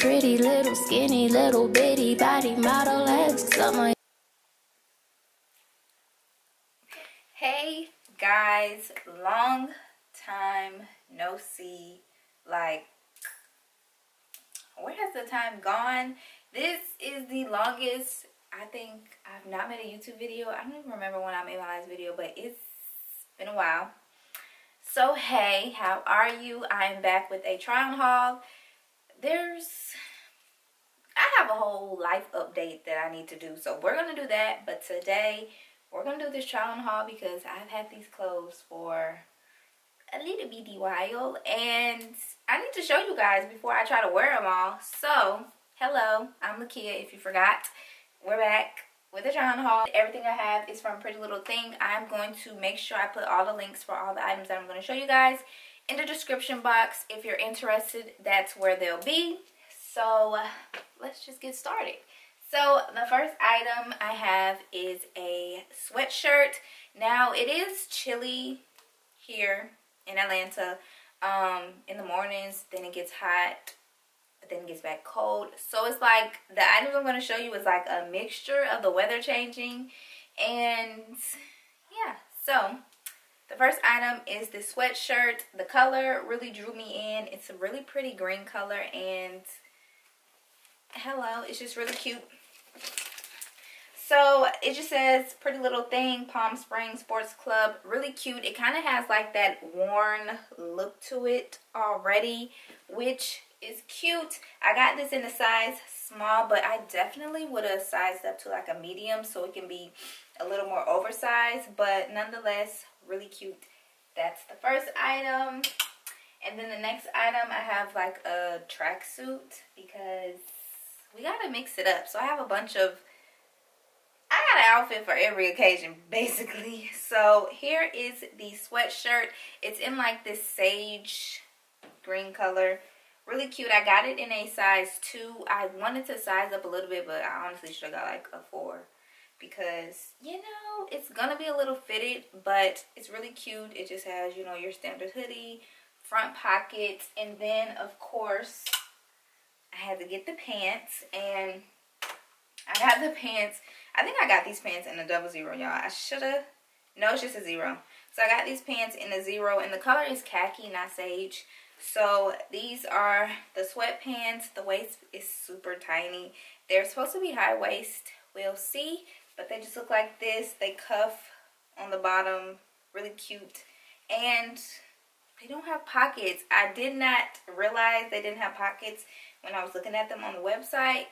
Pretty little skinny little bitty body model esque summer. Hey guys, long time no see. Like, where has the time gone? This is the longest I think I've not made a YouTube video. I don't even remember when I made my last video, but it's been a while. So hey, how are you? I'm back with a try on haul. I have a whole life update that I need to do, so we're gonna do that. But today we're gonna do this try on haul because I've had these clothes for a little bitty while and I need to show you guys before I try to wear them all. So hello, I'm Lakia, if you forgot. We're back with a try on haul. Everything I have is from Pretty Little Thing. I'm going to make sure I put all the links for all the items that I'm going to show you guys in the description box. If you're interested, that's where they'll be. So let's just get started. So the first item I have is a sweatshirt. Now it is chilly here in Atlanta in the mornings, then it gets hot, but then it gets back cold. So it's like the items I'm going to show you is like a mixture of the weather changing. And yeah, so the first item is this sweatshirt. The color really drew me in. It's a really pretty green color, and hello, it's just really cute. So it just says Pretty Little Thing, Palm Springs Sports Club. Really cute. It kind of has like that worn look to it already, which is cute. I got this in a size small, but I definitely would have sized up to like a medium so it can be a little more oversized, but nonetheless really cute. That's the first item. And then the next item, I have like a tracksuit because we gotta mix it up. So I have a bunch of, I got an outfit for every occasion basically. So here is the sweatshirt. It's in like this sage green color. Really cute. I got it in a size 2. I wanted to size up a little bit, but I honestly should have got like a 4 because, you know, it's gonna be a little fitted, but it's really cute. It just has, you know, your standard hoodie, front pockets, and then of course I had to get the pants, and I got the pants. I think I got these pants in a 00, y'all. I should have. No, it's just a 0. So I got these pants in a 0, and the color is khaki, not sage. So these are the sweatpants. The waist is super tiny. They're supposed to be high waist. We'll see. But they just look like this. They cuff on the bottom. Really cute. And they don't have pockets. I did not realize they didn't have pockets when I was looking at them on the website.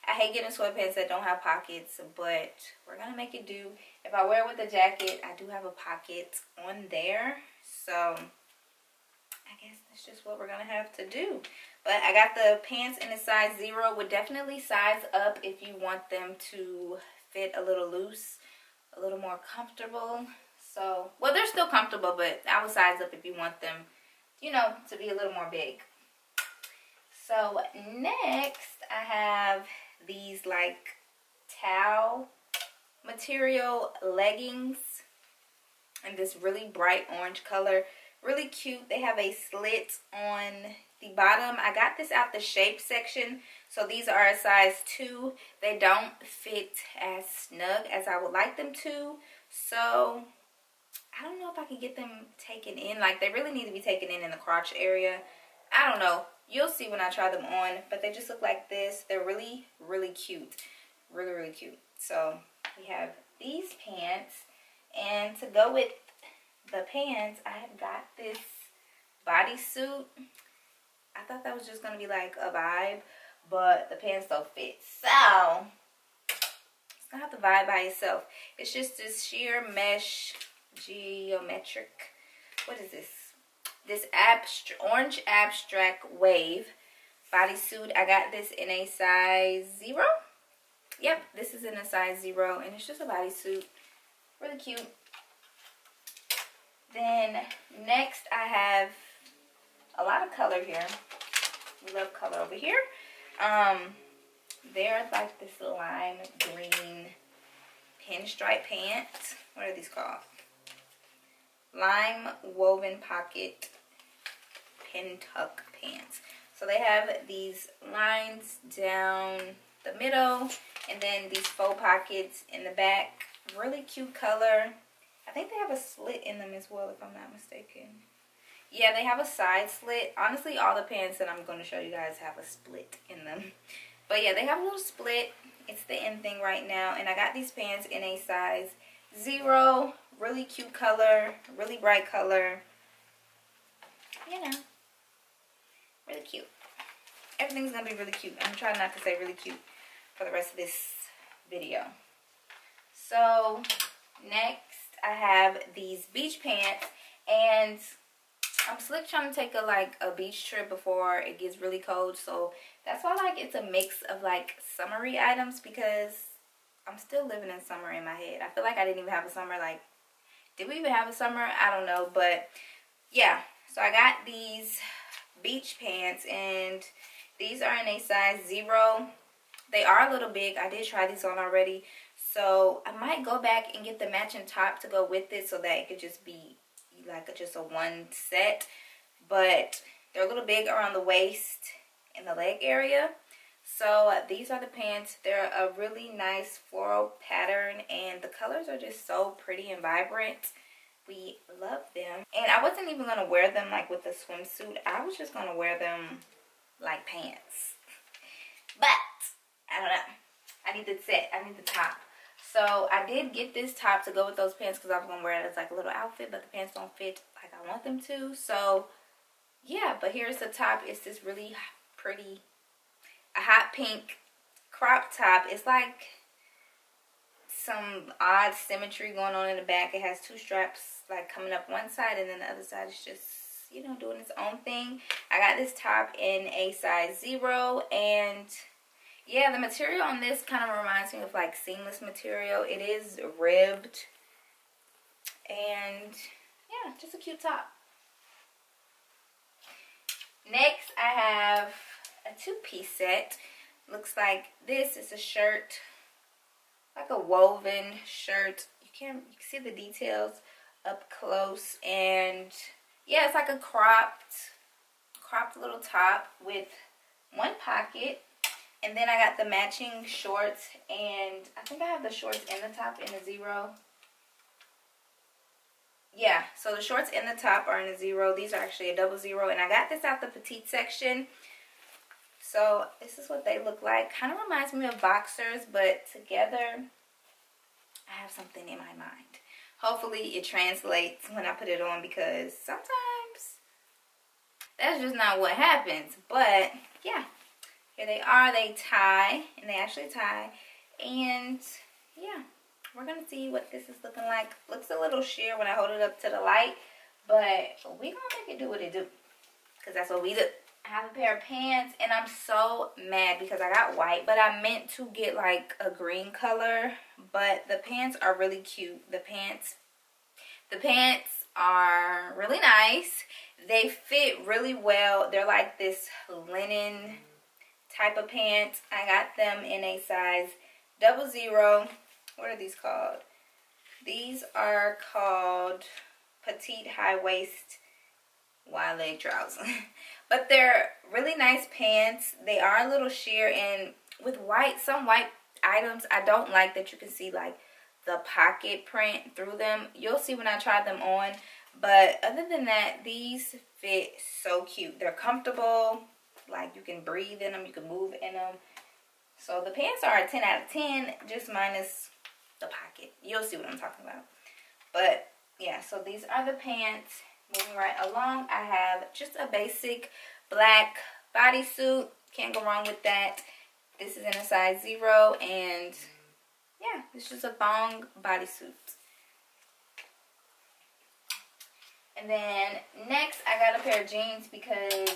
I hate getting sweatpants that don't have pockets, but we're going to make it do. If I wear it with a jacket, I do have a pocket on there. So I guess that's just what we're going to have to do. But I got the pants in a size 0. Would definitely size up if you want them to fit a little loose, a little more comfortable. So, well, they're still comfortable, but I would size up if you want them, you know, to be a little more big. So next I have these like towel material leggings in this really bright orange color. Really cute. They have a slit on the bottom. I got this out the shape section, so these are a size 2. They don't fit as snug as I would like them to, so I don't know if I can get them taken in. Like, they really need to be taken in the crotch area. I don't know. You'll see when I try them on, but they just look like this. They're really, really cute. Really, really cute. So we have these pants, and to go with the pants, I have got this bodysuit. I thought that was just going to be like a vibe, but the pants don't fit. So it's going to have to vibe by itself. It's just this sheer mesh geometric, what is this? This orange abstract wave bodysuit. I got this in a size 0. Yep, this is in a size 0, and it's just a bodysuit. Really cute. Then next I have a lot of color here. We love color over here. There's like this lime green pinstripe pants. What are these called? Lime woven pocket pin tuck pants. So they have these lines down the middle, and then these faux pockets in the back. Really cute color. I think they have a slit in them as well, if I'm not mistaken. Yeah, they have a side slit. Honestly, all the pants that I'm going to show you guys have a split in them. But yeah, they have a little split. It's the in thing right now. And I got these pants in a size 0. Really cute color. Really bright color. You know. Really cute. Everything's going to be really cute. I'm trying not to say really cute for the rest of this video. So, next I have these beach pants. And I'm slick trying to take a beach trip before it gets really cold. So, that's why it's a mix of summery items, because I'm still living in summer in my head. I feel like I didn't even have a summer. Did we even have a summer? I don't know. But, yeah. So, I got these beach pants, and these are in a size 0. They are a little big. I did try these on already, so I might go back and get the matching top to go with it so that it could just be just a one set. But they're a little big around the waist and the leg area. So these are the pants. They're a really nice floral pattern, and the colors are just so pretty and vibrant. We love them. And I wasn't even going to wear them with a swimsuit. I was just going to wear them like pants. But, I don't know. I need the set. I need the top. So, I did get this top to go with those pants because I was going to wear it as a little outfit. But the pants don't fit like I want them to. So, yeah. But here's the top. It's this really pretty, a hot pink crop top. It's some odd symmetry going on in the back. It has 2 straps coming up one side, and then the other side is just, doing its own thing. I got this top in a size 0, and yeah, the material on this kind of reminds me of seamless material. It is ribbed, and yeah, just a cute top. Next, I have a 2-piece set. Looks like this is a shirt, a woven shirt. You can see the details up close, and yeah, it's a cropped little top with 1 pocket. And then I got the matching shorts, and I think I have the shorts in the top in a 0. Yeah, so the shorts in the top are in a 0. These are actually a 00, and I got this out the petite section. So this is what they look like. Kind of reminds me of boxers, but together I have something in my mind. Hopefully it translates when I put it on, because sometimes that's just not what happens. But yeah, here they are. They tie, and they actually tie. And yeah, we're going to see what this is looking like. Looks a little sheer when I hold it up to the light, but we're going to make it do what it do, because that's what we do. I have a pair of pants, and I'm so mad because I got white, but I meant to get a green color. But the pants are really cute. The pants are really nice. They fit really well. They're this linen type of pants. I got them in a size 00. What are these called? These are called petite high waist wide leg trousers. But they're really nice pants. They are a little sheer, and with some white items, I don't like that you can see the pocket print through them. You'll see when I try them on. But other than that, these fit so cute. They're comfortable. You can breathe in them. You can move in them. So the pants are a 10 out of 10, just minus the pocket. You'll see what I'm talking about. But yeah, so these are the pants. Moving right along, I have just a basic black bodysuit. Can't go wrong with that. This is in a size 0, and yeah, it's just a thong bodysuit. And then next, I got a pair of jeans, because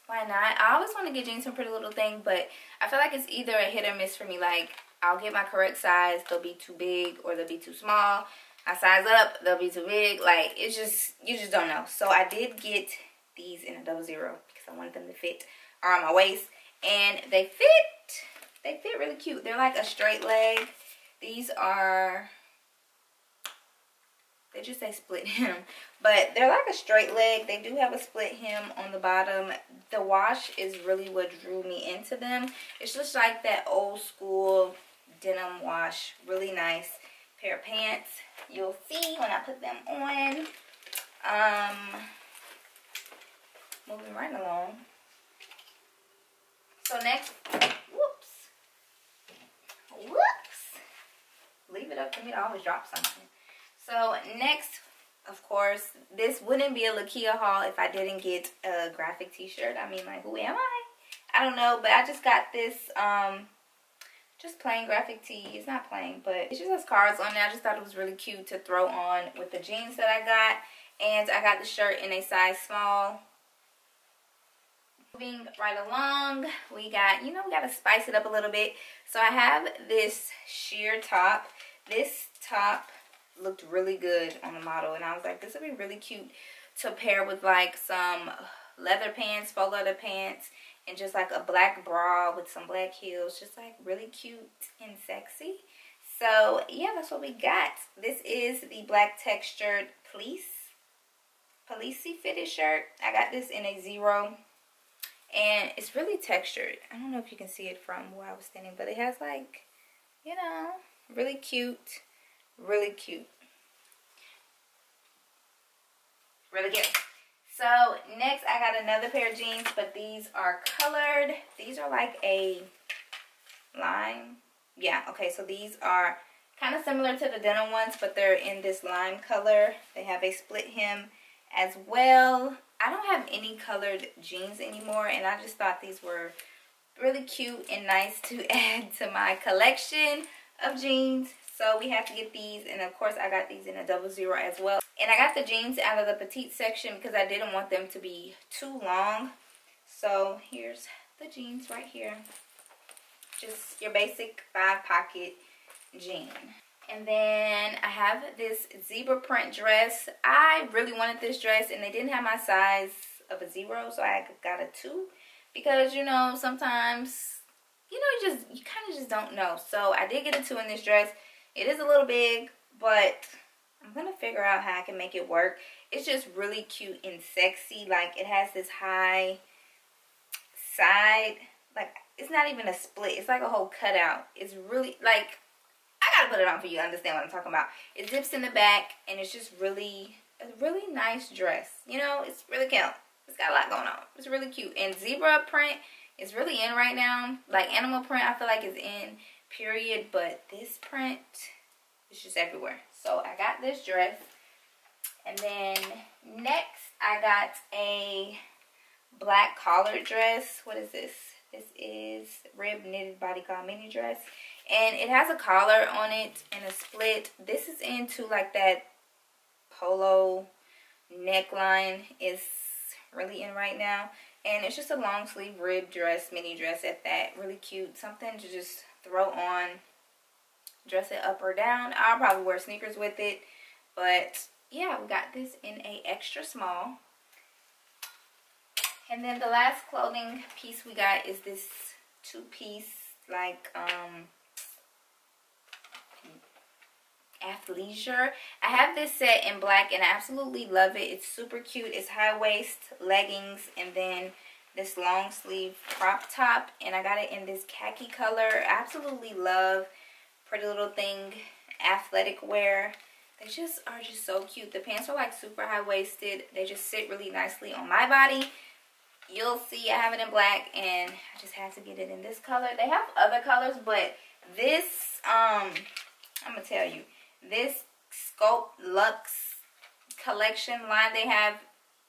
why not? I always want to get jeans from Pretty Little Thing, but I feel like it's either a hit or miss for me. I'll get my correct size, they'll be too big or they'll be too small. I size up, they'll be too big. It's just, you just don't know. So I did get these in a 00 because I wanted them to fit around my waist, and they fit really cute. They're a straight leg. These are They just say split hem, but they're like a straight leg. They do have a split hem on the bottom. The wash is really what drew me into them. It's just like that old school denim wash. Really nice pair of pants. You'll see when I put them on. Moving right along. So next, whoops. Leave it up to me to always drop something. So next, of course, this wouldn't be a Lakia haul if I didn't get a graphic t-shirt. I mean, like, who am I? I don't know, but I just got this just plain graphic tee. It's not plain, but it just has cards on it. I just thought it was really cute to throw on with the jeans that I got. And I got the shirt in a size small. Moving right along, we got, we got to spice it up a little bit. So I have this sheer top. This top looked really good on the model, and I was like, this would be really cute to pair with like some leather pants, faux leather pants, and just like a black bra with some black heels. Just like really cute and sexy. So yeah, that's what we got. This is the black textured Fleece fitted shirt. I got this in a 0, and it's really textured. I don't know if you can see it from where I was standing, but it has like, really cute, really cute, really cute. So next I got another pair of jeans, but these are colored. These are like a lime. Yeah, okay, so these are kind of similar to the denim ones, but they're in this lime color. They have a split hem as well. I don't have any colored jeans anymore, and I just thought these were really cute and nice to add to my collection of jeans. So we have to get these, and of course I got these in a 00 as well. And I got the jeans out of the petite section because I didn't want them to be too long. So here's the jeans right here. Just your basic 5-pocket jean. And then I have this zebra print dress. I really wanted this dress, and they didn't have my size of a 0, so I got a 2. Because, sometimes, you kind of just don't know. So I did get a 2 in this dress. It is a little big, but I'm going to figure out how I can make it work. It's just really cute and sexy. Like, it has this high side. Like, it's not even a split. It's like a whole cutout. It's really, like, I gotta put it on for you to understand what I'm talking about. It zips in the back, and it's just really, a really nice dress. It's really cute. It's got a lot going on. It's really cute. And zebra print is really in right now. Like, animal print, I feel like is in, period. But this print is just everywhere. So I got this dress. And then next, I got a black collared dress. What is this? This is rib knitted bodycon mini dress. And it has a collar on it and a split. This is into like that polo neckline. Is really in right now. And it's just a long sleeve rib dress, mini dress at that. Really cute. Something to just throw on. Dress it up or down. I'll probably wear sneakers with it. But yeah, we got this in a extra small. And then the last clothing piece we got is this 2-piece like athleisure. I have this set in black, and I absolutely love it. It's super cute. It's high waist leggings, and then this long sleeve crop top, and I got it in this khaki color. I absolutely love Pretty Little Thing athletic wear. They just are just so cute. The pants are like super high waisted. They just sit really nicely on my body. You'll see I have it in black, and I just have to get it in this color. They have other colors, but this, I'm going to tell you, this Sculpt Luxe collection line they have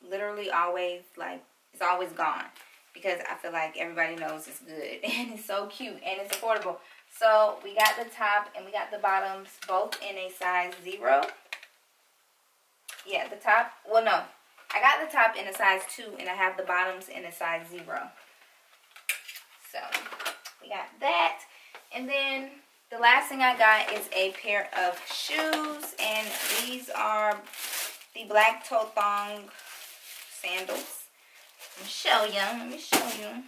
literally always, like, it's always gone. Because I feel like everybody knows it's good. And it's so cute, and it's affordable. So, we got the top and we got the bottoms both in a size 0. Yeah, the top, well, no. I got the top in a size 2, and I have the bottoms in a size 0. So, we got that. And then, the last thing I got is a pair of shoes. And these are the black toe thong sandals. Let me show you.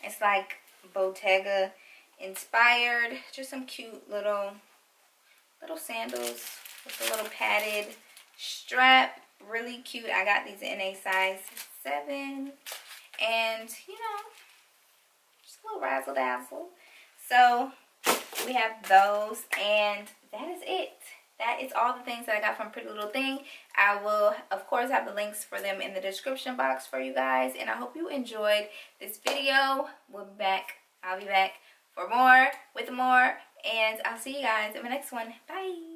It's like Bottega inspired. Just some cute little sandals with a little padded strap. Really cute. I got these in a size 7. And, you know, just a little razzle dazzle. So we have those, and that is it. That is all the things that I got from Pretty Little Thing. I will, of course, have the links for them in the description box for you guys. And I hope you enjoyed this video. We'll be back. I'll be back for more, with more. And I'll see you guys in my next one. Bye.